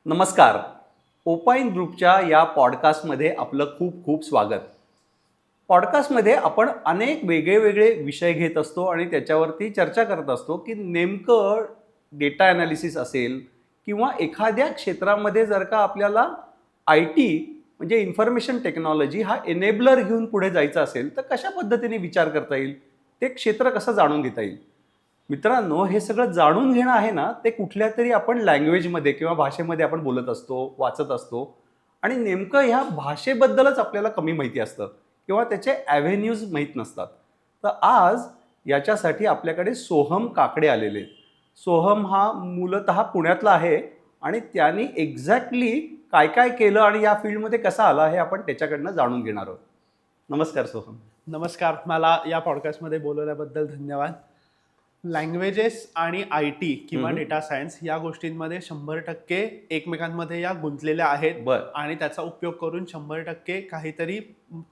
नमस्कार. ओपाइन ग्रुपच्या या पॉडकास्टमध्ये आपलं खूप खूप स्वागत. पॉडकास्टमध्ये आपण अनेक वेगळे विषय घेत असतो आणि त्याच्यावरती चर्चा करत असतो की नेमकं डेटा ॲनालिसिस असेल किंवा एखाद्या क्षेत्रामध्ये जर का आपल्याला IT म्हणजे इन्फॉर्मेशन टेक्नॉलॉजी हा एनेबलर घेऊन पुढे जायचं असेल तर कशा पद्धतीने विचार करता येईल, ते क्षेत्र कसं जाणून घेता येईल. मित्रांनो, हे सगळं जाणून घेणं आहे ना, ते कुठल्या तरी आपण लँग्वेजमध्ये किंवा भाषेमध्ये आपण बोलत असतो, वाचत असतो आणि नेमकं ह्या भाषेबद्दलच आपल्याला कमी माहिती असतं किंवा त्याचे ॲव्हेन्यूज माहीत नसतात. तर आज याच्यासाठी आपल्याकडे सोहम काकडे आलेले आहेत. सोहम हा मूलतः पुण्यातला आहे आणि त्यांनी एक्झॅक्टली काय काय केलं आणि या फील्डमध्ये कसा आला हे आपण त्याच्याकडनं जाणून घेणार आहोत. नमस्कार सोहम. नमस्कार. मला या पॉडकास्टमध्ये बोलवल्याबद्दल धन्यवाद. लँग्वेजेस आणि IT किंवा डेटा सायन्स या गोष्टींमध्ये 100% एकमेकांमध्ये या गुंतलेल्या आहेत आणि त्याचा उपयोग करून 100% काहीतरी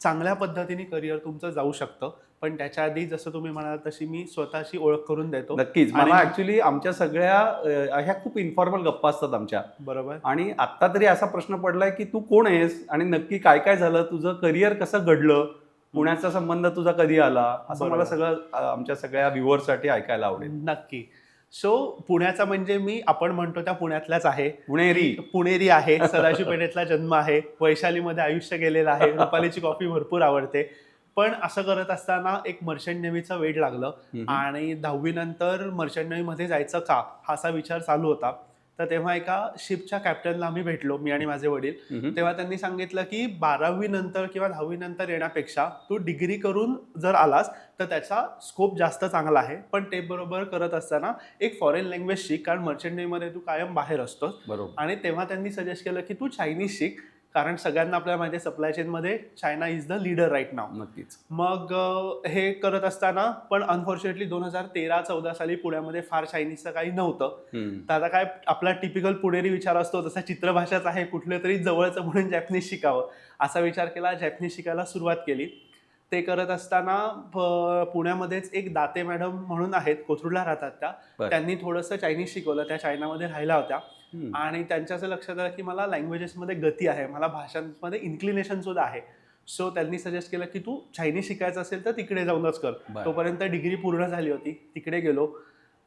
चांगल्या पद्धतीने करिअर तुमचं जाऊ शकतं. पण त्याच्या आधी जसं तुम्ही म्हणाल तशी मी स्वतःची ओळख करून देतो. नक्कीच. मला ऍक्च्युली आमच्या सगळ्या ह्या खूप इन्फॉर्मल गप्पा असतात आमच्या. बरोबर. आणि आत्ता तरी असा प्रश्न पडलाय की तू कोण आहेस आणि नक्की काय काय झालं, तुझं करिअर कसं घडलं, पुण्याचा संबंध तुझा कधी आला, असं मला सगळं आमच्या सगळ्या व्ह्युअर्ससाठी ऐकायला आवडेल. नक्की. सो पुण्याचा म्हणजे आपण म्हणतो त्या पुण्यातल्याच आहे. पुणेरी आहे. सदाशिव पेठेतला जन्म आहे. वैशालीमध्ये आयुष्य गेलेलं आहे. रुपालीची कॉफी भरपूर आवडते. पण असं करत असताना एक मर्चंट नेव्हीचं वेड लागलं आणि 10वी नंतर मर्चंट नेव्हीमध्ये जायचं का हा असा विचार चालू होता. तर तेव्हा एका शिपच्या कॅप्टनला आम्ही भेटलो, मी आणि माझे वडील. तेव्हा त्यांनी सांगितलं की 12वी नंतर किंवा 10वी नंतर येण्यापेक्षा तू डिग्री करून जर आलास तर त्याचा स्कोप जास्त चांगला आहे. पण ते बरोबर करत असताना एक फॉरेन लँग्वेज शिक, कारण मर्चंट नेव्हीमध्ये तू कायम बाहेर असतोस. आणि तेव्हा त्यांनी सजेस्ट केलं की तू चायनीज शिक, कारण सगळ्यांना आपल्या माहिती आहे सप्लाय चेनमध्ये China is the leader right now. नक्कीच. मग हे करत असताना पण अनफॉर्च्युनेटली 2013-14 साली पुण्यामध्ये फार चायनीजचं काही नव्हतं. तर आता काय आपला टिपिकल पुणेरी विचार असतो तसा चित्रभाषाच आहे, कुठलं तरी जवळचं म्हणून जॅपनीज शिकावं असा विचार केला. जॅपनीज शिकायला सुरुवात केली. ते करत असताना पुण्यामध्येच एक दाते मॅडम म्हणून आहेत, कोथरूडला राहतात त्या. त्यांनी थोडंसं चायनीज शिकवलं. त्या चायनामध्ये राहिल्या होत्या आणि त्यांच्या असं लक्षात आलं की मला लँग्वेजेसमध्ये गती आहे, मला भाषांमध्ये इन्क्लिनेशन सुद्धा आहे. सो त्यांनी सजेस्ट केलं की तू चायनीज शिकायचं असेल तर तिकडे जाऊनच कर. तोपर्यंत डिग्री पूर्ण झाली होती. तिकडे गेलो,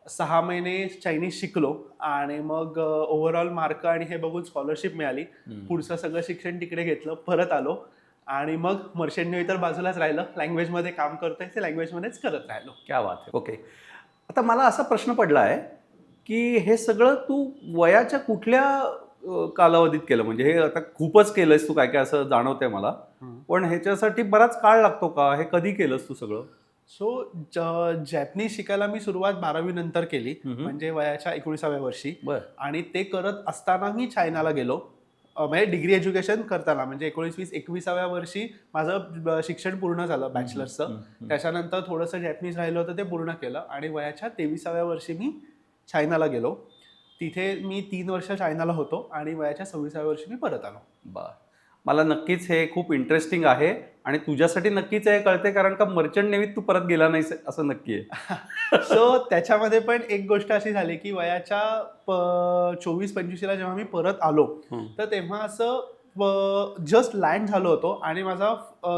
6 महिने चायनीज शिकलो आणि मग ओव्हरऑल मार्क आणि हे बघून स्कॉलरशिप मिळाली. पुढचं सगळं शिक्षण तिकडे घेतलं, परत आलो आणि मग मर्चंट नेव्ही तर बाजूलाच राहिलं. लँग्वेजमध्ये काम करतोय ते लँग्वेजमध्येच करत राहिलो. क्या बात आहे. ओके. आता मला असा प्रश्न पडला आहे की हे सगळं तू वयाच्या कुठल्या कालावधीत केलं, म्हणजे हे आता खूपच केलंयस तू, काय काय असं जाणवतंय मला. पण ह्याच्यासाठी बराच काळ लागतो का, हे कधी केलंस तू सगळं? सो जॅपनीज शिकायला मी सुरुवात 12वी नंतर केली, म्हणजे वयाच्या 19व्या वर्षी. आणि ते करत असताना मी चायनाला गेलो, म्हणजे डिग्री एज्युकेशन करताना, म्हणजे 19-20-21व्या वर्षी माझं शिक्षण पूर्ण झालं बॅचलर्सचं. त्याच्यानंतर थोडंसं जॅपनीज राहिलं होतं, ते पूर्ण केलं आणि वयाच्या 23व्या वर्षी मी चायनाला गेलो. तिथे मी 3 वर्ष चायनाला होतो आणि वयाच्या 26व्या वर्षी मी परत आलो. मला नक्कीच हे खूप इंटरेस्टिंग आहे आणि तुझ्यासाठी नक्कीच हे कळते, कारण का मर्चंट नेव्हीत तू परत गेला नाहीस असं नक्की आहे. सो त्याच्यामध्ये पण एक गोष्ट अशी झाली की वयाच्या 24-25ला जेव्हा मी परत आलो तर तेव्हा असं जस्ट लँड झालो होतो आणि माझा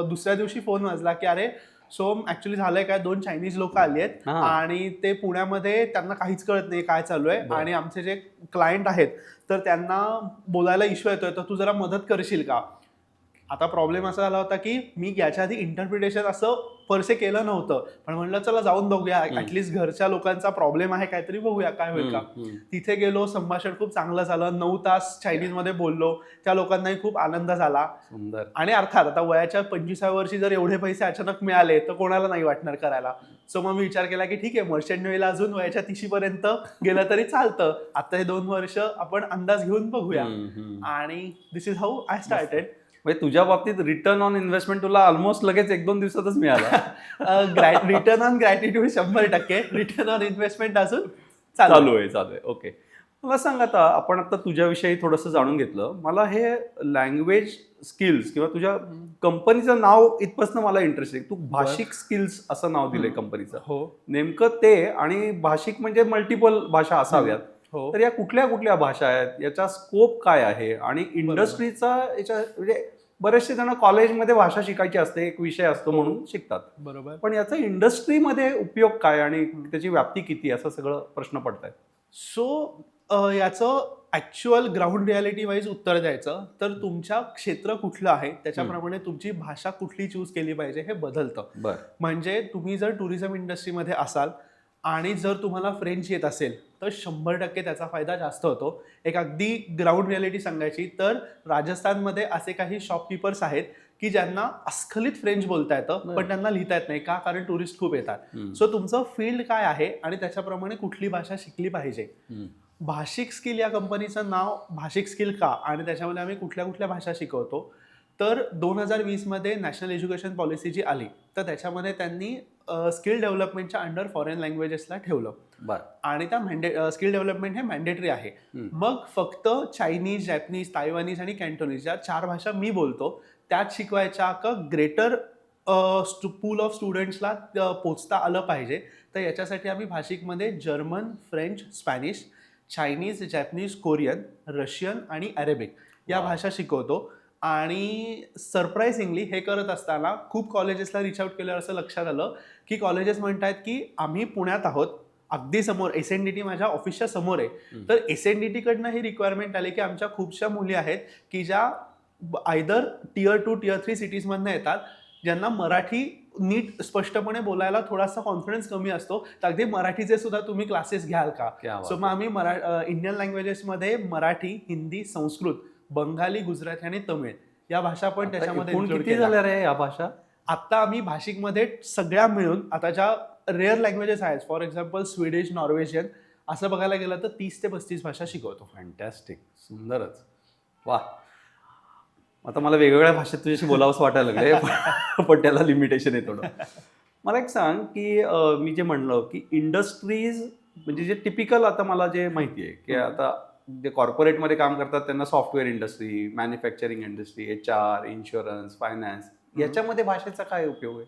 दुसऱ्या दिवशी फोन वाजला की अरे सो ऍक्च्युली झालंय काय, 2 चायनीज लोक आली आहेत आणि ते पुण्यामध्ये, त्यांना काहीच कळत नाही काय चालू आहे आणि आमचे जे क्लायंट आहेत तर त्यांना बोलायला इश्यू येतोय, तर तू जरा मदत करशील का. आता प्रॉब्लेम असा झाला होता की मी याच्या आधी इंटरप्रिटेशन असं परसे केलं नव्हतं, पण म्हणलं चला जाऊन बघूया, ऍटलीस्ट घरच्या लोकांचा प्रॉब्लेम आहे काहीतरी, बघूया काय होईल का. तिथे गेलो, संभाषण खूप चांगलं झालं. 9 तास चायनीजमध्ये बोललो. त्या लोकांनाही खूप आनंद झाला. सुंदर. आणि अर्थात आता वयाच्या 25व्या वर्षी जर एवढे पैसे अचानक मिळाले तर कोणाला नाही वाटणार करायला. सो मग मी विचार केला की ठीक आहे, मर्चंट नेव्हीला अजून वयाच्या 30पर्यंत गेलं तरी चालतं. आता हे 2 वर्ष आपण अंदाज घेऊन बघूया. आणि दिस इज हाऊ आय स्टार्टेड. म्हणजे तुझ्या बाबतीत रिटर्न ऑन इन्व्हेस्टमेंट तुला ऑलमोस्ट लगेच 1-2 दिवसातच मिळाला. Return on gratitude 100%, return on investment अजून चालू आहे. ओके. मला सांग, आपण आता तुझ्याविषयी थोडंसं जाणून घेतलं. मला हे लँग्वेज स्किल्स किंवा तुझ्या कंपनीचं नाव इथपासून मला इंटरेस्टिंग. तू भाषिक स्किल्स असं नाव दिलंय कंपनीचं. हो. नेमकं ते आणि भाषिक म्हणजे मल्टिपल भाषा असाव्यात, हो. तर या कुठल्या कुठल्या भाषा आहेत, याचा स्कोप काय आहे आणि इंडस्ट्रीचा याच्या म्हणजे बरेचसे जण कॉलेजमध्ये भाषा शिकायची असते, एक विषय असतो हो. म्हणून शिकतात. बरोबर. पण याचा इंडस्ट्रीमध्ये उपयोग काय आणि त्याची व्याप्ती किती असं सगळं प्रश्न पडतायत. सो याचं ॲक्च्युअल ग्राउंड रियालिटी वाईज उत्तर द्यायचं तर तुमच्या क्षेत्र कुठलं आहे त्याच्याप्रमाणे तुमची भाषा कुठली चूज केली पाहिजे हे बदलतं. बरं. म्हणजे तुम्ही जर टुरिझम इंडस्ट्रीमध्ये असाल आणि जर तुम्हाला फ्रेंच येत असेल तर 100% त्याचा फायदा जास्त होतो. एक अगदी ग्राउंड रियालिटी सांगायची तर राजस्थानमध्ये असे काही शॉपकीपर्स आहेत की ज्यांना अस्खलित फ्रेंच बोलता येतं पण त्यांना लिहिता येत नाही. का? कारण टुरिस्ट खूप येतात. सो तुमचं फील्ड काय आहे आणि त्याच्याप्रमाणे कुठली भाषा शिकली पाहिजे. भाषिक स्किल या कंपनीचं नाव भाषिक स्किल का आणि त्याच्यामध्ये आम्ही कुठल्या कुठल्या भाषा शिकवतो तर 2020 मध्ये नॅशनल एज्युकेशन पॉलिसी जी आली तर त्याच्यामध्ये त्यांनी स्किल डेव्हलपमेंटच्या अंडर फॉरेन लँग्वेजेसला ठेवलं. बरं. आणि त्या स्किल डेव्हलपमेंट हे मॅन्डेटरी आहे. मग फक्त चायनीज, जॅपनीज, तायवानीज आणि कॅन्टोनीज या 4 भाषा मी बोलतो त्यात शिकवायच्या का ग्रेटर पूल ऑफ स्टुडंट्सला पोचता आलं पाहिजे. तर याच्यासाठी आम्ही भाषिकमध्ये German, French, Spanish, Chinese, Japanese, Korean, Russian आणि अरेबिक या भाषा शिकवतो. आणि सरप्राइझिंगली हे करत असताना खूप कॉलेजेसला रिच आउट केलं असं लक्षात आलं की कॉलेजेस म्हणतात की आम्ही पुण्यात आहोत, अगदी समोर SNDT माझ्या ऑफिसच्या समोर आहे. तर SNDT कडनं ही रिक्वायरमेंट आली की आमच्या खूपशा मुली आहेत की ज्या आयदर Tier 2, Tier 3 सिटीजमधनं येतात ज्यांना मराठी नीट स्पष्टपणे बोलायला थोडासा कॉन्फिडन्स कमी असतो. तर अगदी मराठीचे सुद्धा तुम्ही क्लासेस घ्याल का? सो मग आम्ही इंडियन लँग्वेजेसमध्ये मराठी, हिंदी, संस्कृत, बंगाली, गुजराती आणि तमिळ या भाषा पण त्याच्यामध्ये include किती केल्या. झाल्या रे या भाषा? आता आम्ही भाषिकमध्ये सगळ्या मिळून आता ज्या रेअर लँग्वेजेस आहेत फॉर एक्झाम्पल स्वीडिश, नॉर्वेजियन असं बघायला गेलं तर 30 ते 35 भाषा शिकवतो. फॅन्टॅस्टिक, सुंदरच. वा, आता मला वेगवेगळ्या भाषेत तुझ्याशी बोलावंसं वाटायला लागले पण त्याला लिमिटेशन आहे थोडं. मला एक सांग की मी जे म्हणलं की इंडस्ट्रीज म्हणजे जे टिपिकल आता मला जे माहिती आहे की आता जे कॉर्पोरेटमध्ये काम करतात त्यांना software industry, manufacturing industry, HR, insurance, finance याच्यामध्ये भाषेचा काय उपयोग आहे?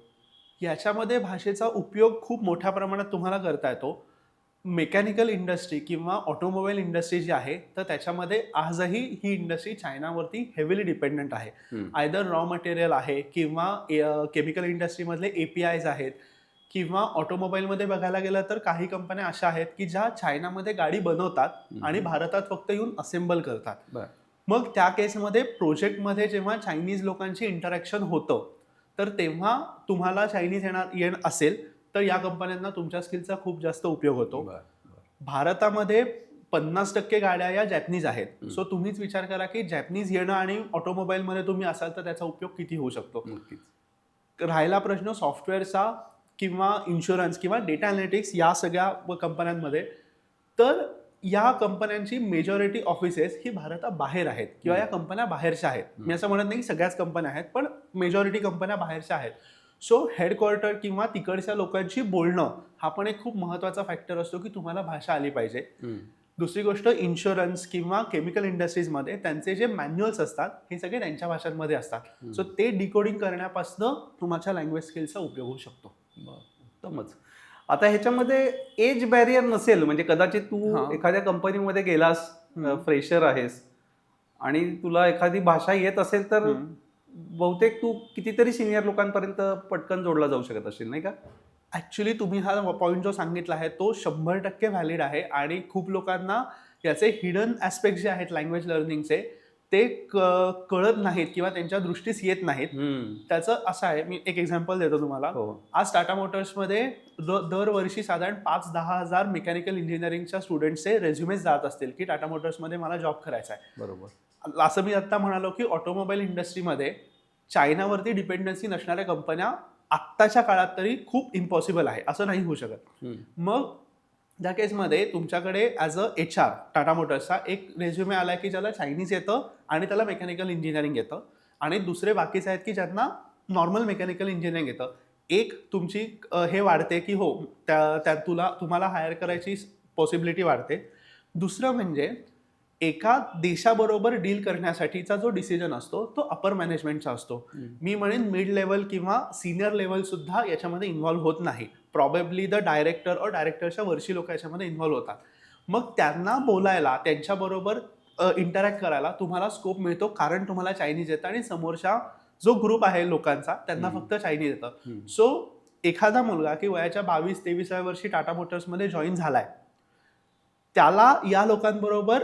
याच्यामध्ये भाषेचा उपयोग खूप मोठ्या प्रमाणात तुम्हाला करता येतो. मेकॅनिकल इंडस्ट्री किंवा ऑटोमोबाईल इंडस्ट्री जी आहे तर त्याच्यामध्ये आजही ही इंडस्ट्री चायनावरती हेविली डिपेंडंट आहे. आयदर रॉ मटेरियल आहे किंवा केमिकल इंडस्ट्रीमधले APIs आहेत किंवा ऑटोमोबाईलमध्ये बघायला गेलं तर काही कंपन्या अशा आहेत की ज्या चायनामध्ये गाडी बनवतात आणि भारतात फक्त येऊन असेंबल करतात. मग त्या केसमध्ये प्रोजेक्टमध्ये जेव्हा चायनीज लोकांची इंटरॅक्शन होतं तर तेव्हा तुम्हाला चायनीज येणं असेल तर या कंपन्यांना तुमच्या स्किलचा खूप जास्त उपयोग होतो. भारतामध्ये 50% गाड्या या जॅपनीज आहेत. सो तुम्हीच विचार करा की जॅपनीज येणं आणि ऑटोमोबाईलमध्ये तुम्ही असाल तर त्याचा उपयोग किती होऊ शकतो. राहिला प्रश्न सॉफ्टवेअरचा किंवा इन्शुरन्स किंवा डेटा अनालिटिक्स या सगळ्या कंपन्यांमध्ये तर या कंपन्यांची मेजॉरिटी ऑफिसेस ही भारताबाहेर आहेत किंवा या कंपन्या बाहेरच्या आहेत. मी असं म्हणत नाही की सगळ्याच कंपन्या आहेत पण मेजॉरिटी कंपन्या बाहेरच्या आहेत. सो हेडक्वार्टर किंवा तिकडच्या लोकांशी बोलणं हा पण एक खूप महत्त्वाचा फॅक्टर असतो की तुम्हाला भाषा आली पाहिजे. दुसरी गोष्ट इन्शुरन्स किंवा केमिकल इंडस्ट्रीजमध्ये त्यांचे जे मॅन्युअल्स असतात हे सगळे त्यांच्या भाषांमध्ये असतात. सो ते डिकोडिंग करण्यापासून तुमच्या लँग्वेज स्किलचा उपयोग होऊ शकतो. उत्तमच. आता ह्याच्यामध्ये एज बॅरियर नसेल म्हणजे कदाचित तू एखाद्या कंपनीमध्ये गेलास, फ्रेशर आहेस आणि तुला एखादी भाषा येत असेल तर बहुतेक तू कितीतरी सिनियर लोकांपर्यंत पटकन जोडला जाऊ शकत असेल नाही का? ॲक्च्युली तुम्ही हा पॉईंट जो सांगितला आहे तो 100% व्हॅलिड आहे आणि खूप लोकांना याचे हिडन ॲस्पेक्ट जे आहेत लँग्वेज लर्निंगचे ते कळत नाहीत किंवा त्यांच्या दृष्टीस येत नाहीत. त्याचं असं आहे, मी एक एक्झाम्पल देतो तुम्हाला. आज टाटा मोटर्समध्ये दरवर्षी साधारण 5-10 हजार मेकॅनिकल इंजिनिअरिंगच्या स्टुडंट्सचे रेझ्युमेस जात असतील की टाटा मोटर्समध्ये मला जॉब करायचा आहे. बरोबर. असं मी आता म्हणालो की ऑटोमोबाईल इंडस्ट्रीमध्ये चायनावरती डिपेंडन्सी नसणाऱ्या कंपन्या आत्ताच्या काळात तरी खूप इम्पॉसिबल आहे, असं नाही होऊ शकत. मग त्या केसमध्ये तुमच्याकडे ॲज अ HR टाटा मोटर्सचा एक रेझ्युमे आला की ज्याला चायनीज येतं आणि त्याला मेकॅनिकल इंजिनिअरिंग येतं आणि दुसरे बाकीचे आहेत की ज्यांना नॉर्मल मेकॅनिकल इंजिनिअरिंग येतं. एक तुमची हे वाढते की हो तुम्हाला हायर करायची पॉसिबिलिटी वाढते. दुसरं म्हणजे एका देशाबरोबर डील करण्यासाठीचा जो डिसिजन असतो तो अपर मॅनेजमेंटचा असतो. मी म्हणेन मिड लेवल किंवा सिनियर लेवल सुद्धा याच्यामध्ये इन्व्हॉल्व्ह होत नाही. प्रॉबेबली द डायरेक्टर और डायरेक्टरच्या वर्षी लोक याच्यामध्ये इन्व्हॉल्व्ह होतात. मग त्यांना बोलायला, त्यांच्याबरोबर इंटरॅक्ट करायला तुम्हाला स्कोप मिळतो, कारण तुम्हाला चायनीज येतं आणि समोरचा जो ग्रुप आहे लोकांचा त्यांना फक्त चायनीज येतं. सो एखादा मुलगा की वयाच्या 22-23व्या वर्षी टाटा मोटर्समध्ये जॉईन झालाय, त्याला या लोकांबरोबर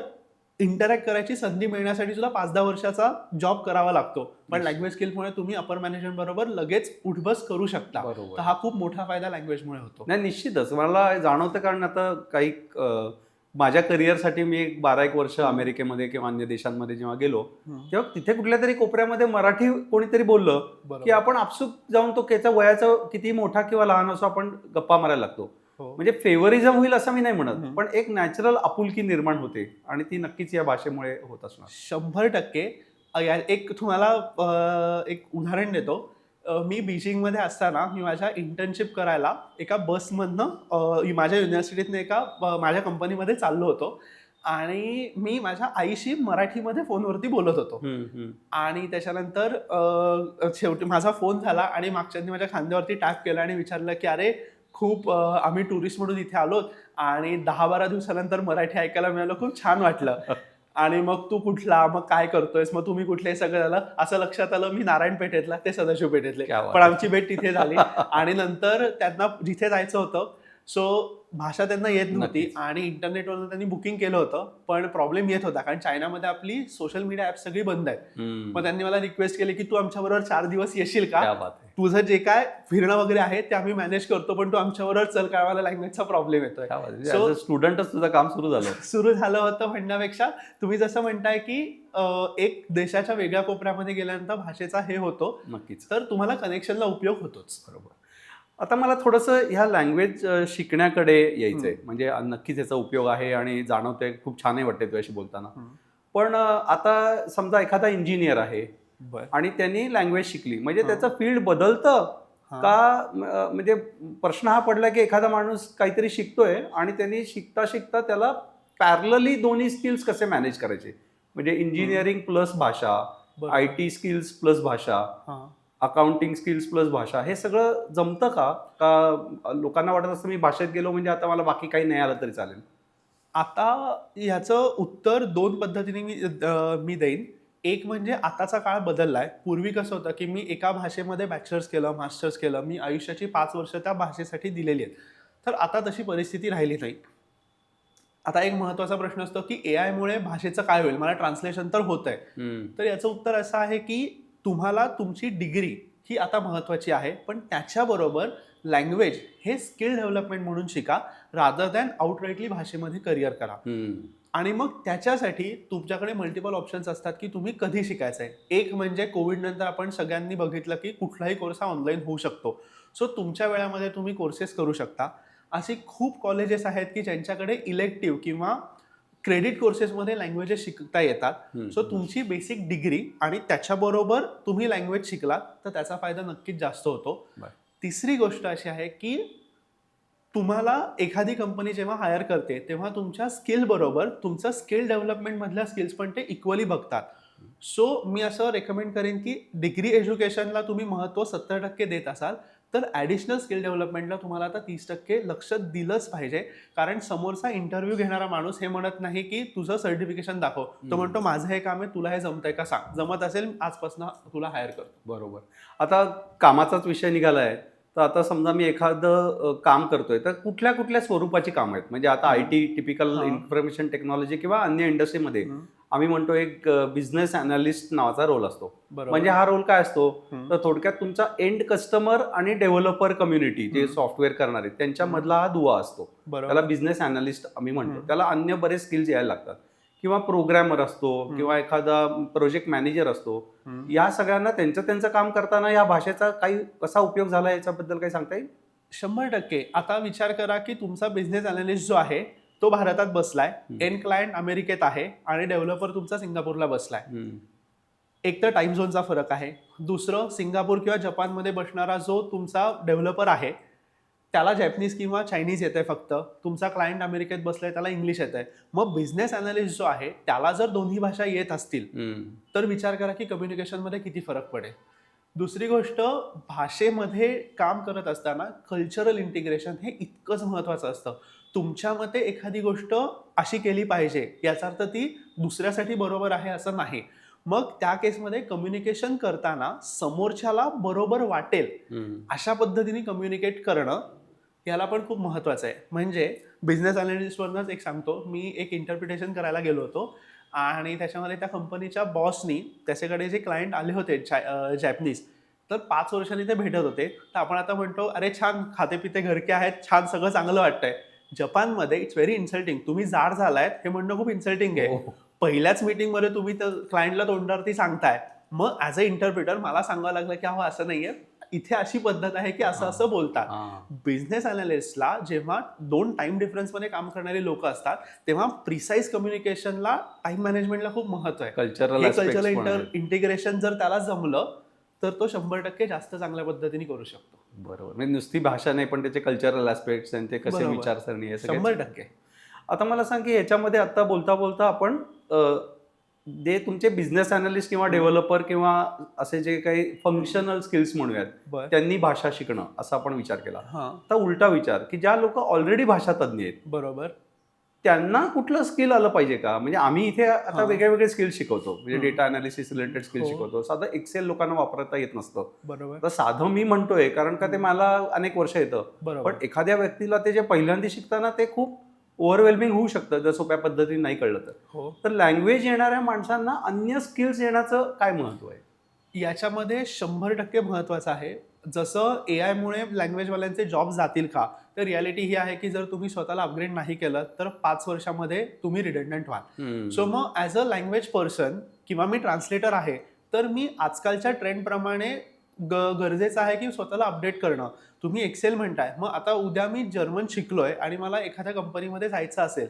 इंटरॅक्ट करायची संधी मिळण्यासाठी सुद्धा 5-10 वर्षाचा जॉब करावा लागतो. पण लँग्वेज स्किलमुळे तुम्ही अपर मॅनेजमेंट बरोबर लगेच उठबस करू शकता. बरोबर. तर हा खूप मोठा फायदा लँग्वेजमुळे होतो. नाही, निश्चितच मला जाणवतं, कारण आता काही माझ्या करिअरसाठी मी 12-1 वर्ष अमेरिकेमध्ये किंवा अन्य देशांमध्ये जेव्हा गेलो, तेव्हा तिथे कुठल्या तरी कोपऱ्यामध्ये मराठी कोणीतरी बोललं की आपण आपसूक जाऊन तो त्याच्या वयाचा किती मोठा किंवा लहान असो आपण गप्पा मारायला लागतो. म्हणजे फेवरिझम होईल असं मी नाही म्हणत, पण एक नॅचरल आपुलकी निर्माण होते आणि ती नक्कीच या भाषेमुळे होत असणार. 100%. एक तुम्हाला एक उदाहरण देतो. मी बीजिंगमध्ये असताना मी माझ्या इंटर्नशिप करायला एका बसमधनं माझ्या युनिव्हर्सिटीतनं एका माझ्या कंपनीमध्ये चाललो होतो आणि मी माझ्या आईशी मराठीमध्ये फोनवरती बोलत होतो. आणि त्याच्यानंतर शेवटी माझा फोन झाला आणि मागच्यांनी माझ्या खांद्यावरती टॅप केला आणि विचारलं की अरे खूप आम्ही टुरिस्ट म्हणून इथे आलो आणि 10-12 दिवसानंतर मराठी ऐकायला मिळालं, खूप छान वाटलं. आणि मग तू कुठला, मग काय करतोयस, मग तुम्ही कुठले, सगळं झालं. असं लक्षात आलं मी नारायण पेठेतला, ते सदाशिव पेठेतले, पण आमची भेट तिथे झाली. आणि नंतर त्यांना जिथे जायचं होतं, सो भाषा त्यांना येत नव्हती आणि इंटरनेटवरून त्यांनी बुकिंग केलं होतं, पण प्रॉब्लेम येत होता कारण चायनामध्ये आपली सोशल मीडिया ऍप सगळी बंद आहेत. मग त्यांनी मला रिक्वेस्ट केली की तू आमच्याबरोबर 4 दिवस येशील का, तुझं जे काय फिरणं वगैरे आहे ते आम्ही मॅनेज करतो, पण तू आमच्याबरोबर चल, काय मला लँग्वेजचा प्रॉब्लेम येतोय. सो स्टुडंटच तुझं काम सुरू झालं होतं म्हणण्यापेक्षा तुम्ही जसं म्हणताय की एक देशाच्या वेगळ्या कोपऱ्यामध्ये गेल्यानंतर भाषेचा हे होतो, नक्कीच, तर तुम्हाला कनेक्शनला उपयोग होतोच. बरोबर. आता मला थोडंसं ह्या लँग्वेज शिकण्याकडे यायचंय, म्हणजे नक्कीच याचा उपयोग आहे आणि जाणवतंय, खूप छानही वाटते तुझ्याशी बोलताना. पण आता समजा एखादा इंजिनियर आहे आणि त्यांनी लँग्वेज शिकली, म्हणजे त्याचं फील्ड बदलतं का? म्हणजे प्रश्न हा पडला की एखादा माणूस काहीतरी शिकतोय आणि त्यांनी शिकता शिकता त्याला पॅरलली दोन्ही स्किल्स कसे मॅनेज करायचे, म्हणजे इंजिनिअरिंग प्लस भाषा, IT स्किल्स प्लस भाषा, अकाउंटिंग स्किल्स प्लस भाषा, हे सगळं जमतं का? लोकांना वाटत असतं मी भाषेत गेलो म्हणजे आता मला बाकी काही नाही आलं तरी चालेल. आता ह्याचं उत्तर 2 पद्धतीने मी देईन. एक म्हणजे आताचा काळ बदललाय. पूर्वी कसं होतं की मी एका भाषेमध्ये बॅचलर्स केलं, मास्टर्स केलं, मी आयुष्याची 5 वर्ष त्या भाषेसाठी दिलेली आहेत. तर आता तशी परिस्थिती राहिली नाही. आता एक महत्त्वाचा प्रश्न असतो की AI मुळे भाषेचं काय होईल, मला ट्रान्सलेशन तर होत आहे. तर याचं उत्तर असं आहे की तुम्हाला तुमची डिग्री ही आता महत्त्वाची आहे, पण त्याच्याबरोबर लँग्वेज हे स्किल डेव्हलपमेंट म्हणून शिका, रादर दॅन आउटराईटली भाषेमध्ये करिअर करा. आणि मग त्याच्यासाठी तुमच्याकडे मल्टिपल ऑप्शन्स असतात की तुम्ही कधी शिकायचं आहे. एक म्हणजे कोविड नंतर आपण सगळ्यांनी बघितलं की कुठलाही कोर्स हा ऑनलाईन होऊ शकतो. सो तुमच्या वेळामध्ये तुम्ही कोर्सेस करू शकता. अशी खूप कॉलेजेस आहेत की ज्यांच्याकडे इलेक्टिव्ह किंवा क्रेडिट कोर्सेसमध्ये लँग्वेजेस शिकता येतात. सो तुमची बेसिक डिग्री आणि त्याच्याबरोबर तुम्ही लँग्वेज शिकलात तर त्याचा फायदा नक्कीच जास्त होतो. तिसरी गोष्ट अशी आहे की तुम्हाला एखादी कंपनी जेव्हा हायर करते तेव्हा तुमच्या स्किल बरोबर तुमचं स्किल डेव्हलपमेंट मधल्या स्किल्स पण ते इक्वली बघतात. सो मी असं रेकमेंड करेन की डिग्री एज्युकेशनला तुम्ही महत्त्व 70% देत असाल तर ॲडिशनल स्किल डेव्हलपमेंटला तुम्हाला आता 30% लक्ष दिलंच पाहिजे. कारण समोरचा इंटरव्ह्यू घेणारा माणूस हे म्हणत नाही की तुझं सर्टिफिकेशन दाखव, तो म्हणतो माझं हे काम आहे, तुला हे जमतंय का सांग, जमत असेल आजपासून तुला हायर करतो. बरोबर. आता कामाचाच विषय निघालाय, तर आता समजा मी एखादं काम करतोय, तर कुठल्या कुठल्या स्वरूपाची कामं आहेत, म्हणजे आता IT टिपिकल इन्फॉर्मेशन टेक्नॉलॉजी किंवा अन्य इंडस्ट्रीमध्ये आम्ही म्हणतो एक बिझनेस अनालिस्ट नावाचा रोल असतो. म्हणजे हा रोल काय असतो, तर थोडक्यात तुमचा एंड कस्टमर आणि डेव्हलपर कम्युनिटी जे सॉफ्टवेअर करणार आहेत त्यांच्यामधला हा दुवा असतो. त्याला बिझनेस अनालिस्ट आम्ही म्हणतो. त्याला अन्य बरेच स्किल्स यायला लागतात, किंवा प्रोग्रॅमर असतो किंवा एखादा प्रोजेक्ट मॅनेजर असतो. या सगळ्यांना त्यांचं काम करताना या भाषेचा काही कसा उपयोग झाला याच्याबद्दल काही सांगता येईल? 100%. आता विचार करा की तुमचा बिझनेस अनालिस्ट जो आहे तो भारतात बसलाय, एंड क्लायंट अमेरिकेत आहे आणि डेव्हलपर तुमचा सिंगापूरला बसलाय. एक तर टाइम झोनचा फरक आहे. दुसरं, सिंगापूर किंवा जपानमध्ये बसणारा जो तुमचा डेव्हलपर आहे त्याला जॅपनीज किंवा चायनीज येते फक्त. तुमचा क्लायंट अमेरिकेत बसलाय त्याला इंग्लिश येत आहे. मग बिझनेस अनालिस्ट जो आहे त्याला जर दोन्ही भाषा येत असतील तर विचार करा की कम्युनिकेशनमध्ये किती फरक पडेल. दुसरी गोष्ट, भाषेमध्ये काम करत असताना कल्चरल इंटिग्रेशन हे इतकंच महत्त्वाचं असतं. तुमच्या मते एखादी गोष्ट अशी केली पाहिजे याचा अर्थ ती दुसऱ्यासाठी बरोबर आहे असं नाही. मग त्या केसमध्ये कम्युनिकेशन करताना समोरच्याला बरोबर वाटेल अशा पद्धतीने कम्युनिकेट करणं याला पण खूप महत्त्वाचं आहे. म्हणजे बिझनेस अनालिस्टवरनंच एक सांगतो, मी एक इंटरप्रिटेशन करायला गेलो होतो आणि त्याच्यामध्ये त्या कंपनीच्या बॉसनी त्याच्याकडे जे क्लायंट आले होते जॅपनीज, तर 5 वर्षांनी ते भेटत होते. तर आपण आता म्हणतो अरे छान खाते पिते घरके आहेत, छान सगळं चांगलं वाटतंय. जपानमध्ये इट्स व्हेरी इन्सल्टिंग. तुम्ही जाड झालायत हे म्हणणं खूप इन्सल्टिंग आहे. पहिल्याच मीटिंगमध्ये तुम्ही त्या क्लायंटला तोंडावरती सांगताय. मग ॲज अ इंटरप्रिटर मला सांगावं लागलं की अहो असं नाहीये, इथे अशी पद्धत आहे की असं असं बोलतात. बिझनेस अनालिस्टला जेव्हा 2 टाइम डिफरन्समध्ये काम करणारे लोक असतात तेव्हा प्रिसाईज कम्युनिकेशनला, टाइम मॅनेजमेंटला खूप महत्व आहे. कल्चरल इंटिग्रेशन जर त्याला जमलं तर तो 100% जास्त चांगल्या पद्धतीने करू शकतो. बरोबर. म्हणजे नुसती भाषा नाही, पण त्याचे कल्चरल ऍस्पेक्ट्स आणि ते कसे विचारसरणी आहे 100%. आता मला सांग की याच्यामध्ये आता बोलता बोलता आपण जे तुमचे बिझनेस अनालिस्ट किंवा डेव्हलपर किंवा असे जे काही फंक्शनल स्किल्स म्हणूयात त्यांनी भाषा शिकणं असा आपण विचार केला. आता उलटा विचार की ज्या लोक ऑलरेडी भाषा तज्ञ आहेत, बरोबर, त्यांना कुठलं स्किल आलं पाहिजे का? म्हणजे आम्ही इथे आता वेगळे वेगळे स्किल शिकवतो, म्हणजे डेटा अनालिसिस रिलेटेड स्किल शिकवतो. साधं एक्सेल लोकांना वापरता येत नसतं. बरोबर. तर साधं मी म्हणतोय कारण का ते मला अनेक वर्ष येतं, पण एखाद्या व्यक्तीला ते जे पहिल्यांदा शिकताना ते खूप ओव्हरवेल्मिंग होऊ शकतं जर सोप्या पद्धतीने नाही कळलं तर. तर लँग्वेज येणाऱ्या माणसांना अन्य स्किल्स येण्याचं काय महत्व आहे? याच्यामध्ये 100% महत्वाचं आहे. जसं AI मुळे लँग्वेजवाल्यांचे जॉब जातील का, तर रियालिटी ही आहे की जर तुम्ही स्वतःला अपग्रेड नाही केलं तर 5 वर्षामध्ये तुम्ही रिडंडंट व्हाल. सो मग ॲज अ लँग्वेज पर्सन किंवा मी ट्रान्सलेटर आहे, तर मी आजकालच्या ट्रेंडप्रमाणे गरजेचं आहे की स्वतःला अपडेट करणं. तुम्ही एक्सेल म्हणताय, मग आता उद्या मी जर्मन शिकलोय आणि मला एखाद्या कंपनीमध्ये जायचं असेल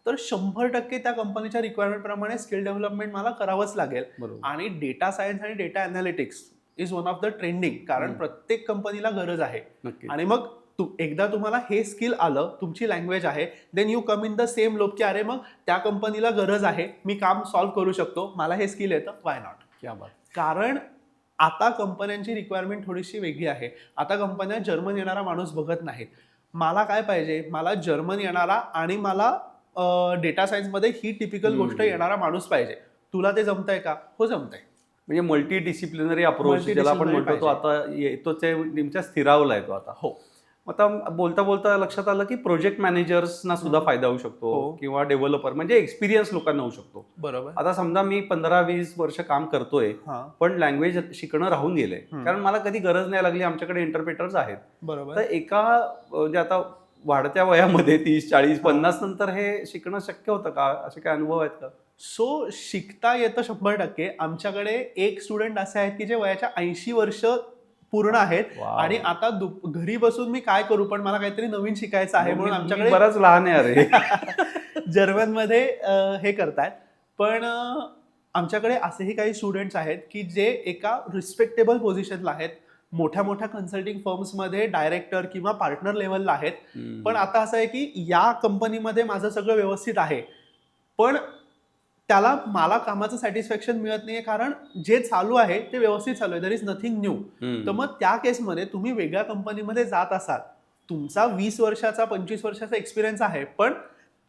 तर 100% त्या कंपनीच्या रिक्वायरमेंटप्रमाणे स्किल डेव्हलपमेंट मला करावंच लागेल. आणि डेटा सायन्स आणि data analytics is one of the trending, कारण प्रत्येक कंपनीला गरज आहे. आणि मग एकदा तुम्हाला हे स्किल आलं, तुमची लँग्वेज आहे, then you come in the same लोक की अरे मग त्या कंपनीला गरज आहे, मी काम सॉल्व्ह करू शकतो, मला हे स्किल येतं, वाय नॉट. क्या बात. कारण आता कंपन्यांची रिक्वायरमेंट थोडीशी वेगळी आहे. आता कंपन्या जर्मन येणारा माणूस बघत नाहीत. मला काय पाहिजे, मला जर्मन येणारा आणि मला डेटा सायन्समध्ये ही टिपिकल गोष्ट येणारा माणूस पाहिजे. तुला ते जमतंय का? हो जमतंय. म्हणजे मल्टी डिसिप्लिनरी अप्रोच ज्याला आपण म्हणतो तो आता येतो, नेमच्या स्थिरावला आहे तो आता. हो. आता बोलता बोलता लक्षात आलं की प्रोजेक्ट मॅनेजर्सना सुद्धा फायदा होऊ शकतो किंवा डेव्हलपर म्हणजे एक्सपिरियन्स लोकांना होऊ शकतो. बरोबर. आता समजा मी 15-20 वर्ष काम करतोय पण लँग्वेज शिकणं राहून गेलंय, कारण मला कधी गरज नाही लागली, आमच्याकडे इंटरप्रेटर्स आहेत. बरोबर. तर एका म्हणजे आता वाढत्या वयामध्ये 30, 40, 50 नंतर हे शिकणं शक्य होतं का? असे काय अनुभव आहेत का? सो शिकता येतं 100%. आमच्याकडे एक स्टुडंट असे आहेत की जे वयाच्या 80 वर्ष पूर्ण आहेत आणि आता घरी बसून मी काय करू, पण मला काहीतरी नवीन शिकायचं आहे म्हणून आमच्याकडे बराच लहान आहे अरे जर्मनमध्ये हे करतायत. पण आमच्याकडे असेही काही स्टुडंट्स आहेत की जे एका रिस्पेक्टेबल पोझिशनला आहेत, मोठ्या मोठ्या कन्सल्टिंग फर्म्समध्ये डायरेक्टर किंवा पार्टनर लेवलला आहेत. पण आता असं आहे की या कंपनीमध्ये माझं सगळं व्यवस्थित आहे, पण त्याला मला कामाचं सॅटिस्फॅक्शन मिळत नाहीये, कारण जे चालू आहे ते व्यवस्थित चालू आहे, देयर इज नथिंग न्यू. तर मग त्या केसमध्ये तुम्ही वेगळ्या कंपनीमध्ये जात असाल, तुमचा 20 वर्षाचा 25 वर्षाचा एक्सपिरियन्स आहे, पण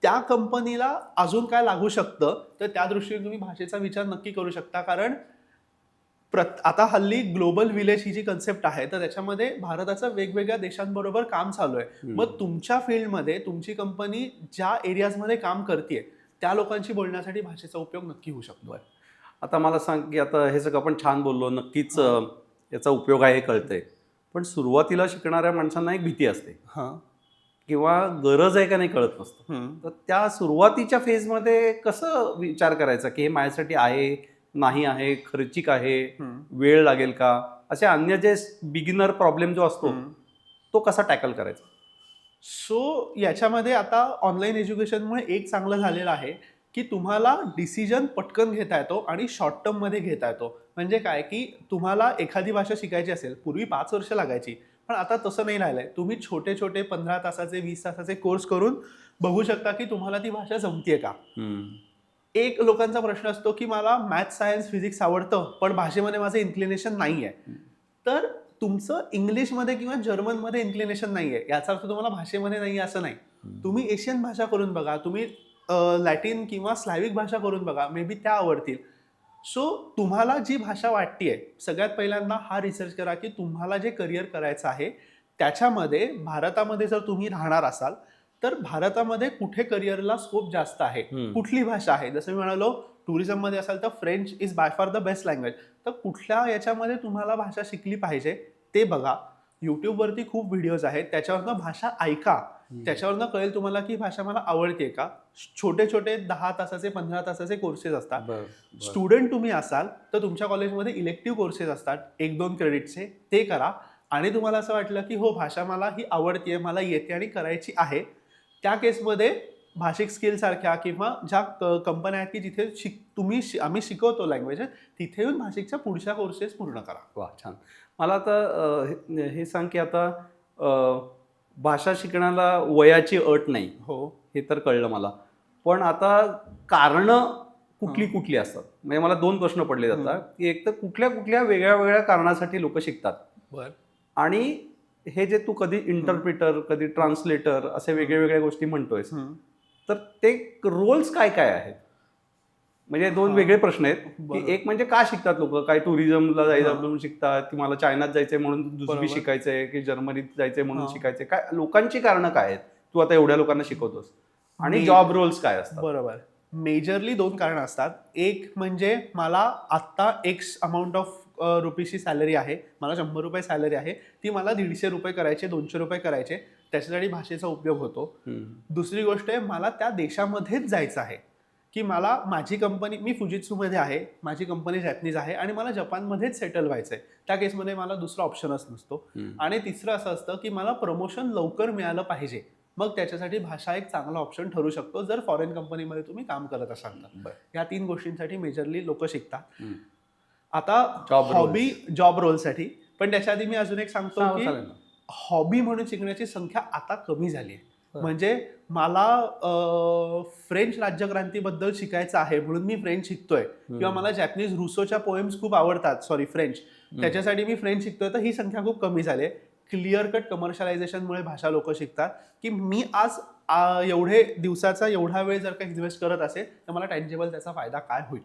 त्या कंपनीला अजून काय लागू शकतं, तर त्या दृष्टीने तुम्ही भाषेचा विचार नक्की करू शकता. कारण आता हल्ली ग्लोबल विलेज ही जी कन्सेप्ट आहे, तर त्याच्यामध्ये भारताचं वेगवेगळ्या देशांबरोबर काम चालू आहे. मग तुमच्या फील्डमध्ये तुमची कंपनी ज्या एरियाजमध्ये काम करते त्या लोकांशी बोलण्यासाठी भाषेचा उपयोग नक्की होऊ शकतो. आता मला सांग की आता हे सगळं आपण छान बोललो, नक्कीच याचा उपयोग आहे हे कळतंय, पण सुरुवातीला शिकणाऱ्या माणसांना एक भीती असते किंवा गरज आहे का नाही कळत नसतं. तर त्या सुरुवातीच्या फेजमध्ये कसं विचार करायचा की हे माझ्यासाठी आहे नाही आहे, खर्चिक आहे, वेळ लागेल का, असे अन्य जे बिगिनर प्रॉब्लेम जो असतो तो कसा टॅकल करायचा? सो याच्यामध्ये आता ऑनलाईन एज्युकेशनमुळे एक चांगलं झालेलं आहे की तुम्हाला डिसिजन पटकन घेता येतो आणि शॉर्ट टर्ममध्ये घेता येतो. म्हणजे काय की तुम्हाला एखादी भाषा शिकायची असेल, पूर्वी 5 वर्ष लागायची, पण आता तसं नाही राहिलंय. तुम्ही छोटे छोटे 15 तासाचे 20 तासाचे कोर्स करून बघू शकता की तुम्हाला ती भाषा जमतीये का. एक लोकांचा प्रश्न असतो की मला मॅथ, सायन्स, फिजिक्स आवडतं पण भाषेमध्ये माझं इन्क्लिनेशन नाही आहे. तर तुमचं इंग्लिशमध्ये किंवा जर्मनमध्ये इन्क्लिनेशन नाही आहे याचा अर्थ तुम्हाला भाषेमध्ये नाही आहे असं नाही. तुम्ही एशियन भाषा करून बघा, तुम्ही लॅटिन किंवा स्लॅविक भाषा करून बघा, मे बी त्या आवडतील. सो तुम्हाला जी भाषा वाटतेय, सगळ्यात पहिल्यांदा हा रिसर्च करा की तुम्हाला जे करिअर करायचं आहे त्याच्यामध्ये भारतामध्ये जर तुम्ही राहणार असाल तर भारतामध्ये कुठे करिअरला स्कोप जास्त आहे, कुठली भाषा आहे. जसं मी म्हणालो, टुरिझममध्ये असाल तर French is by far the best language. तर कुठल्या याच्यामध्ये तुम्हाला भाषा शिकली पाहिजे ते बघा. युट्यूबवरती खूप व्हिडिओज आहेत, त्याच्यावरनं भाषा ऐका, त्याच्यावरनं कळेल तुम्हाला की भाषा मला आवडते का. छोटे छोटे 10 तासाचे 15 तासाचे कोर्सेस असतात. स्टुडंट तुम्ही असाल तर तुमच्या कॉलेजमध्ये इलेक्टिव्ह कोर्सेस असतात 1-2 क्रेडिटचे, ते करा. आणि तुम्हाला असं वाटलं की हो भाषा मला ही आवडते, मला येते आणि करायची आहे, त्या केसमध्ये भाषिक स्किल सारख्या किंवा ज्या कंपन्या आहेत की जिथे आम्ही शिकवतो लँग्वेज, तिथे येऊन भाषिकच्या पुढच्या कोर्सेस पूर्ण करा. वा, छान. मला आता हे सांग की आता भाषा शिकण्याला वयाची अट नाही, हो, हे तर कळलं मला. पण आता कारणं कुठली कुठली असतात? म्हणजे मला 2 प्रश्न पडले जातात की एक तर कुठल्या कुठल्या वेगळ्या वेगळ्या कारणासाठी लोक शिकतात, बर, आणि हे जे तू कधी इंटरप्रिटर कधी ट्रान्सलेटर असे वेगळ्या वेगळ्या गोष्टी म्हणतोयस, तर ते रोल्स काय काय आहेत? म्हणजे 2 वेगळे प्रश्न आहेत की एक म्हणजे का शिकतात लोक, काय टुरिझमला जायचं म्हणून शिकतात, की मला चायनात जायचंय म्हणून दुसरी शिकायचंय, की जर्मनीत जायचंय म्हणून शिकायचंय, काय लोकांची कारणं काय आहेत तू आता एवढ्या लोकांना शिकवतोस, आणि जॉब रोल्स काय असतात? बरोबर. मेजरली 2 कारणं असतात. एक म्हणजे मला आत्ता एक्स अमाऊंट ऑफ रुपीजची सॅलरी आहे, मला 100 रुपये सॅलरी आहे, ती मला 150 रुपये करायचे, 200 रुपये करायचे, त्याच्यासाठी भाषेचा उपयोग होतो. दुसरी गोष्ट आहे, मला त्या देशामध्येच जायचं आहे, की मला माझी कंपनी, मी फुजित्सूमध्ये आहे, माझी कंपनी जॅपनीज आहे आणि मला जपानमध्येच सेटल व्हायचं आहे. त्या केसमध्ये मला दुसरा ऑप्शनच नसतो. आणि तिसरं असं असतं की मला प्रमोशन लवकर मिळालं पाहिजे, मग त्याच्यासाठी भाषा एक चांगला ऑप्शन ठरू शकतो जर फॉरेन कंपनीमध्ये तुम्ही काम करत असाल तर. या 3 गोष्टींसाठी मेजरली लोक शिकतात. आता हॉबी जॉब रोलसाठी, पण त्याच्या आधी मी अजून एक सांगतो की हॉबी म्हणून शिकण्याची संख्या आता कमी झाली आहे. म्हणजे मला फ्रेंच राज्यक्रांतीबद्दल शिकायचं आहे म्हणून मी फ्रेंच शिकतोय, किंवा मला जॅपनीज रुसोच्या पोएम्स खूप आवडतात, फ्रेंच, त्याच्यासाठी मी फ्रेंच शिकतोय, तर ही संख्या खूप कमी झाली आहे. क्लिअर कट कमर्शियलायझेशनमुळे भाषा लोक शिकतात की मी आज एवढे दिवसाचा एवढा वेळ जर का इन्व्हेस्ट करत असेल तर मला टँजेबल त्याचा फायदा काय होईल,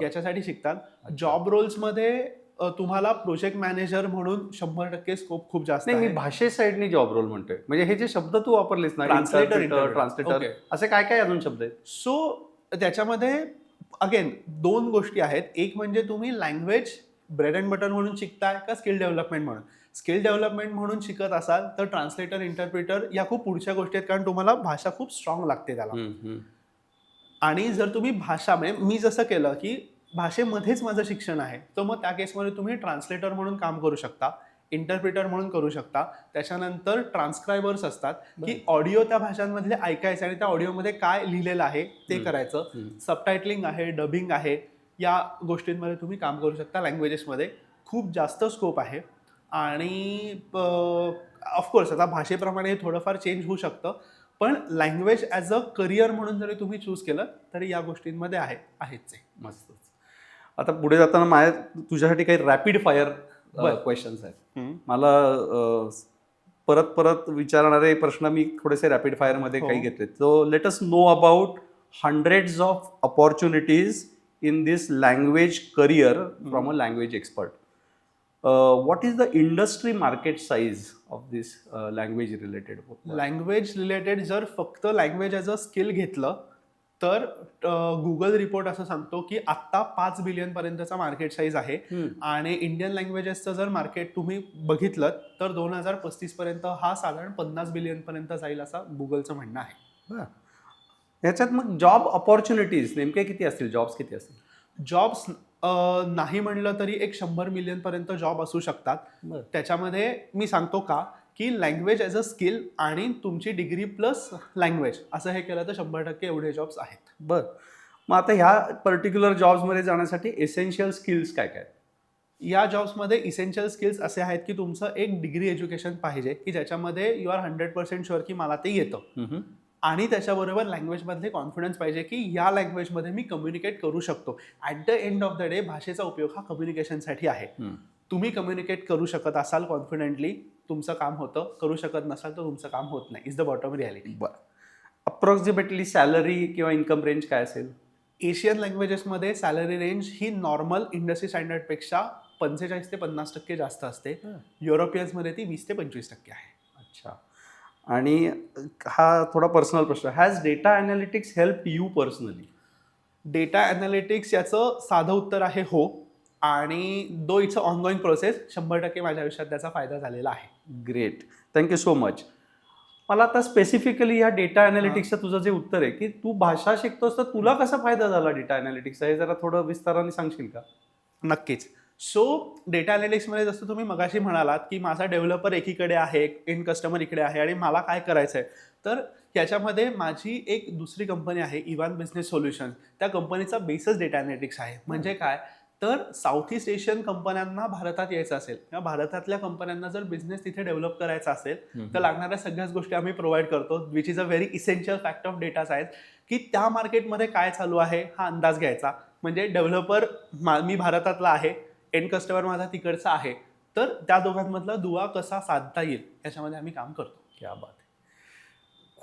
याच्यासाठी शिकतात. जॉब रोल्समध्ये तुम्हाला प्रोजेक्ट मॅनेजर म्हणून 100% स्कोप खूप जास्त आहे. मी भाषे साईडनी जॉब रोल म्हणतोय, म्हणजे हे जे शब्द तू वापरलेस ना, ट्रान्सलेटर, असे काय काय अजून शब्द आहेत? सो त्याच्यामध्ये अगेन 2 गोष्टी आहेत. एक म्हणजे तुम्ही लँग्वेज ब्रेड अँड बटर म्हणून शिकताय का स्किल डेव्हलपमेंट म्हणून. स्किल डेव्हलपमेंट म्हणून शिकत असाल तर ट्रान्सलेटर, इंटरप्रिटर या खूप पुढच्या गोष्टी आहेत, कारण तुम्हाला भाषा खूप स्ट्रॉंग लागते त्याला. आणि जर तुम्ही भाषा, म्हणजे मी जसं केलं की भाषेमध्येच माझं शिक्षण आहे, तर मग त्या केसमध्ये तुम्ही ट्रान्सलेटर म्हणून काम करू शकता, इंटरप्रिटर म्हणून करू शकता. त्याच्यानंतर ट्रान्स्क्रायबर्स असतात की ऑडिओ त्या भाषांमधले ऐकायचे आणि त्या ऑडिओमध्ये काय लिहिलेलं आहे ते करायचं. सबटायटलिंग आहे, डबिंग आहे, या गोष्टींमध्ये तुम्ही काम करू शकता. लँग्वेजेसमध्ये खूप जास्त स्कोप आहे. आणि ऑफकोर्स आता भाषेप्रमाणे हे थोडंफार चेंज होऊ शकतं, पण लँग्वेज ॲज अ करिअर म्हणून जरी तुम्ही चूज केलं तरी या गोष्टींमध्ये आहेच. मस्त. आता पुढे जाताना तुझ्यासाठी काही रॅपिड फायर क्वेश्चन्स आहेत. मला परत परत विचारणारे प्रश्न मी थोडेसे रॅपिड फायरमध्ये काही घेतले. So let us know about hundreds of opportunities in this language career from a language expert. what is the industry market size of this language related? Language related जर फक्त लँग्वेज ॲज अ स्किल घेतलं तर Google report असं सांगतो की आत्ता 5 billion पर्यंतचा market size आहे. आणि इंडियन लँग्वेजेसचं जर मार्केट तुम्ही बघितलं तर 2035 पर्यंत हा साधारण 50 बिलियन पर्यंत जाईल असं गुगलचं म्हणणं आहे. याच्यात मग जॉब अपॉर्च्युनिटीज नेमके किती असतील, जॉब्स किती असतील? जॉब्स नाही म्हणलं तरी एक 100 मिलियन पर्यंत जॉब असू शकतात. त्याच्यामध्ये मी सांगतो का की लँग्वेज ॲज अ स्किल आणि तुमची डिग्री प्लस लँग्वेज असं हे केलं तर 100% एवढे जॉब्स आहेत. बरं, मग आता ह्या पर्टिक्युलर जॉब्समध्ये जाण्यासाठी एसेन्शियल स्किल्स काय काय? या जॉब्समध्ये इसेन्शियल स्किल्स असे आहेत की तुमचं एक डिग्री एज्युकेशन पाहिजे की ज्याच्यामध्ये यू आर 100% शुअर की मला ते येतं, आणि त्याच्याबरोबर लँग्वेजमधले कॉन्फिडन्स पाहिजे की या लँग्वेजमध्ये मी कम्युनिकेट करू शकतो. At the end of the day भाषेचा उपयोग हा कम्युनिकेशनसाठी आहे. तुम्ही कम्युनिकेट करू शकत असाल कॉन्फिडेंटली, तुमचं काम होतं. करू शकत नसाल तर तुमचं काम होत नाही. Is the bottom reality. बरं. अप्रॉक्सिमेटली सॅलरी किंवा इन्कम रेंज काय असेल? एशियन लँग्वेजेसमध्ये सॅलरी रेंज ही नॉर्मल इंडस्ट्री स्टँडर्डपेक्षा 45 ते 50% जास्त असते. युरोपियन्समध्ये ती 20 ते 25% आहे. अच्छा. आणि हा थोडा पर्सनल प्रश्न. Has data analytics help you personally? Data analytics याचं साधं उत्तर आहे हो. आणि दो इट्स अ ऑनगोईंग प्रोसेस, 100% माझ्या आयुष्यात त्याचा फायदा झालेला आहे. ग्रेट. Thank you so much. मला आता स्पेसिफिकली या डेटा ॲनालिटिक्सचं तुझं जे उत्तर आहे की तू भाषा शिकतोस तर तुला कसा फायदा झाला डेटा ॲनालिटिक्सचा, हे जरा थोडं विस्ताराने सांगशील का? नक्कीच. सो डेटा ॲनालिटिक्समध्ये जसं तुम्ही मगाशी म्हणालात की माझा डेव्हलपर एकीकडे आहे, एंड कस्टमर इकडे आहे आणि मला काय करायचं आहे, तर याच्यामध्ये माझी एक दुसरी कंपनी आहे इव्हान बिझनेस सोल्युशन्स. त्या कंपनीचा बेसच डेटा ॲनालिटिक्स आहे. म्हणजे काय, तर साऊथ ईस्ट एशियन कंपन्यांना भारतात यायचं असेल किंवा भारतातल्या कंपन्यांना जर बिझनेस तिथे डेव्हलप करायचा असेल तर लागणाऱ्या सगळ्याच गोष्टी आम्ही प्रोव्हाइड करतो, which is a very essential fact of data science. की त्या मार्केटमध्ये काय चालू आहे हा अंदाज घ्यायचा. म्हणजे डेव्हलपर मी भारतातला आहे, एंड कस्टमर माझा तिकडचा आहे, तर त्या दोघांमधला दुवा कसा साधता येईल याच्यामध्ये आम्ही काम करतो. क्या बात आहे.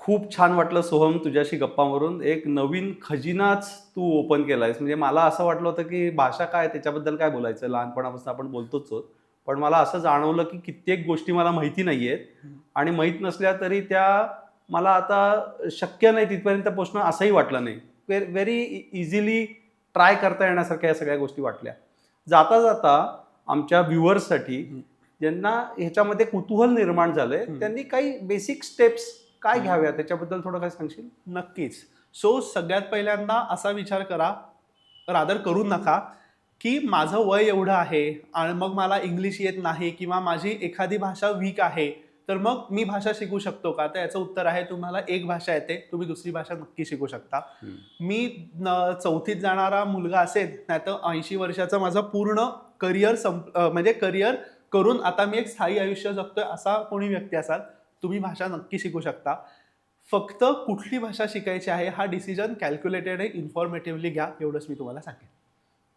खूप छान वाटलं सोहम तुझ्याशी गप्पा मारून. एक नवीन खजिनाच तू ओपन केला आहेस. म्हणजे मला असं वाटलं होतं की भाषा काय, त्याच्याबद्दल काय बोलायचं, लहानपणापासून आपण बोलतोच आहोत. पण मला असं जाणवलं की कित्येक गोष्टी मला माहिती नाही आहेत आणि माहीत नसल्या तरी त्या मला आता शक्य नाही तिथपर्यंत पोचणं असंही वाटलं नाही. व्हेरी इझिली ट्राय करता येण्यासारख्या या सगळ्या गोष्टी वाटल्या. जाता जाता आमच्या व्ह्युअर्ससाठी ज्यांना ह्याच्यामध्ये कुतूहल निर्माण झालंय त्यांनी काही बेसिक स्टेप्स काय घ्याव्या त्याच्याबद्दल थोडं काय सांगशील? नक्कीच. सो सगळ्यात पहिल्यांदा असा विचार करा, रादर करू नका, की माझं वय एवढं आहे आणि मग मला इंग्लिश येत नाही किंवा माझी एखादी भाषा वीक आहे, तर मग मी भाषा शिकू शकतो का? तर याचं उत्तर आहे तुम्हाला एक भाषा येते, तुम्ही दुसरी भाषा नक्की शिकू शकता. मी 4थीत जाणारा मुलगा असेल, नाहीतर 80 वर्षाचा माझा पूर्ण करिअर म्हणजे करिअर करून आता मी एक स्थायी आयुष्य जगतोय असा कोणी व्यक्ती असाल, तुम्ही भाषा नक्की शिकू शकता. फक्त कुठली भाषा शिकायची आहे हा डिसिजन कॅल्क्युलेटेड आणि इन्फॉर्मेटिव्हली घ्या, एवढंच मी तुम्हाला सांगेन.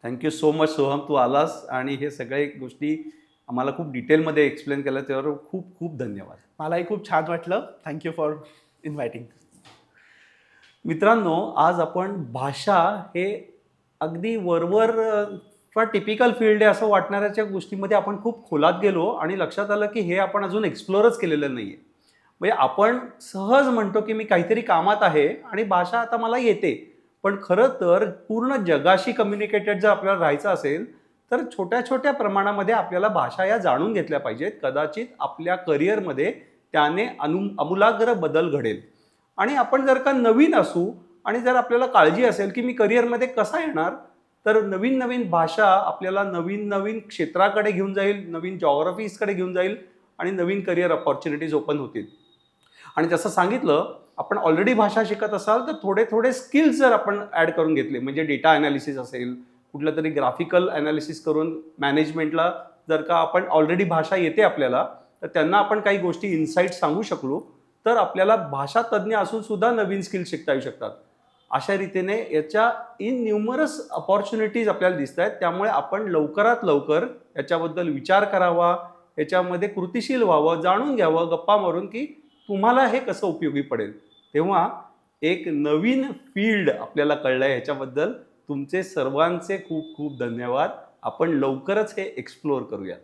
थँक्यू सो मच सोहम, तू आलास आणि हे सगळे गोष्टी आम्हाला खूप डिटेलमध्ये एक्सप्लेन केल्या, त्यावर खूप खूप धन्यवाद. मलाही खूप छान वाटलं. Thank you for inviting. मित्रांनो, आज आपण भाषा हे अगदी वरवर किंवा टिपिकल फील्ड आहे असं वाटणाऱ्याच्या गोष्टीमध्ये आपण खूप खोलात गेलो आणि लक्षात आलं की हे आपण अजून एक्सप्लोरच केलेलं नाही आहे. म्हणजे आपण सहज म्हणतो की मी काहीतरी कामात आहे आणि भाषा आता मला येते, पण खरं तर पूर्ण जगाशी कम्युनिकेटेड जर आपल्याला राहायचं असेल तर छोट्या छोट्या प्रमाणामध्ये आपल्याला भाषा या जाणून घेतल्या पाहिजेत. कदाचित आपल्या करिअरमध्ये त्याने आमूलाग्र बदल घडेल. आणि आपण जर का नवीन असू आणि जर आपल्याला काळजी असेल की मी करिअरमध्ये कसा येणार, तर नवीन नवीन भाषा आपल्याला नवीन नवीन क्षेत्राकडे घेऊन जाईल, नवीन जॉग्राफीजकडे घेऊन जाईल आणि नवीन करिअर अपॉर्च्युनिटीज ओपन होतील. आणि जसं सांगितलं, आपण ऑलरेडी भाषा शिकत असाल तर थोडे थोडे स्किल्स जर आपण ॲड करून घेतले, म्हणजे डेटा ॲनालिसिस असेल, कुठलं तरी ग्राफिकल ॲनालिसिस करून मॅनेजमेंटला जर का आपण ऑलरेडी भाषा येते आपल्याला, तर त्यांना आपण काही गोष्टी इन्साईट सांगू शकलो तर आपल्याला भाषा तज्ज्ञ असून सुद्धा नवीन स्किल शिकता येऊ शकतात. अशा रीतीने याच्या इन न्यूमरस अपॉर्च्युनिटीज आपल्याला दिसत आहेत. त्यामुळे आपण लवकरात लवकर याच्याबद्दल विचार करावा, याच्यामध्ये कृतिशील व्हावं, जाणून घ्यावं गप्पा मारून की तुम्हाला हे कसं उपयोगी पडेल. तेव्हा एक नवीन फील्ड आपल्याला कळलं आहे, ह्याच्याबद्दल तुमचे सर्वांचे खूप खूप धन्यवाद. आपण लवकरच हे एक्सप्लोअर करूया.